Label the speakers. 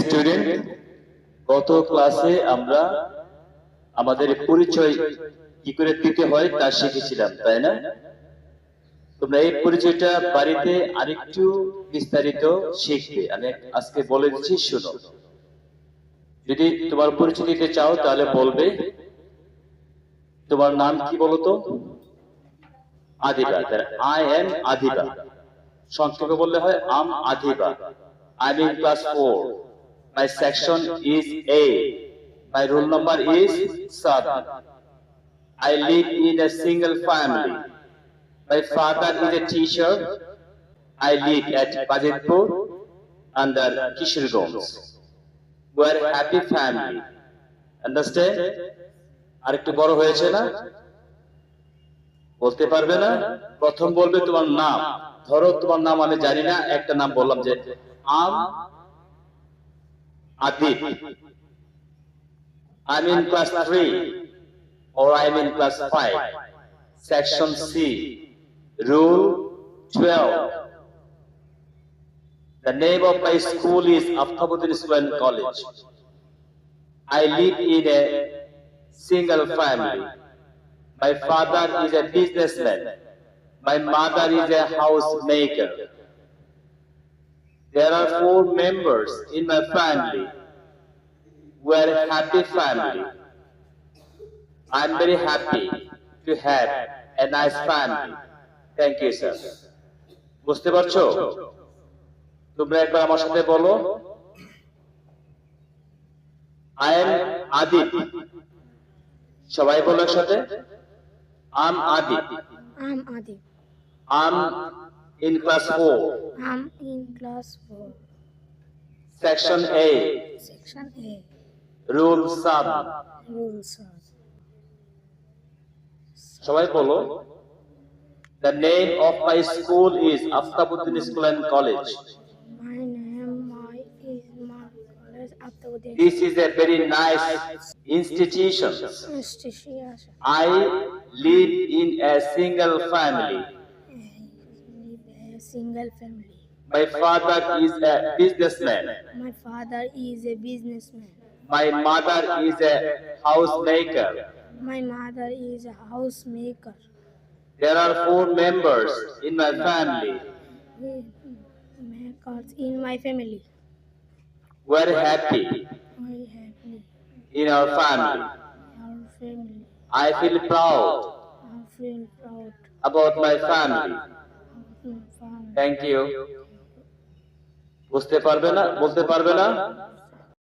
Speaker 1: Student, গত ক্লাসে আমরা আমাদের পরিচয় কি করে দিতে হয় তা শিখেছিলাম, তাই না? তোমরা এই পরিচয়টা বাড়িতে আরেকটু বিস্তারিত শিখবে। আমি আজকে বলে দিচ্ছি, শোনো। যদি তোমার পরিচয় দিতে চাও তাহলে বলবে তোমার নাম কি বলতো? আদিবা। I am Adiba. সংক্ষেপে বললে হয় am Adiba. I am in class 4. My section is A. My roll number is 7. I live in a single family. My father is a teacher. I live at Bajitpur under Kishirganj. We are a happy family. Understand? আরেকটু বড় হয়েছে না? বলতে পারবে না? প্রথম বলবে তোমার নাম। ধরো তোমার নাম আমি জানি না, একটা নাম বললাম যে আম Adib. I'm in class 3 or I'm in class 5. Section C. Rule 12. The name of my school is Aftabuddin School College. I live in a single family. My father is a businessman. My mother is a housemaker. There are 4 members in my family. We are a happy family. I am very happy to have a nice family. Thank you, sir. বুঝতে পারছো? তোমরা একবার আমার সাথে বলো, I am Adib. সবাই বলো একসাথে, I'm Adib.
Speaker 2: I'm Adib.
Speaker 1: I'm in class 4.
Speaker 2: I'm in class 4.
Speaker 1: Section A.
Speaker 2: Section A.
Speaker 1: Rule 7.
Speaker 2: Rules of.
Speaker 1: সবাই বলো, the name of my school is Aftabuddin School and College.
Speaker 2: My name is my college Aftabuddin.
Speaker 1: This is a very nice institution.
Speaker 2: Institution.
Speaker 1: I live in a single family.
Speaker 2: A single family.
Speaker 1: My father is a businessman.
Speaker 2: My father is a businessman.
Speaker 1: My mother is a housemaker.
Speaker 2: My mother is a housemaker.
Speaker 1: There are 4 members in my family.
Speaker 2: Makers in my family.
Speaker 1: We are happy
Speaker 2: We happy.
Speaker 1: in our family.
Speaker 2: Our family.
Speaker 1: I feel proud
Speaker 2: I feel proud
Speaker 1: about my family.
Speaker 2: of my family.
Speaker 1: Thank you. বুঝতে পারবে না? বলতে পারবে না?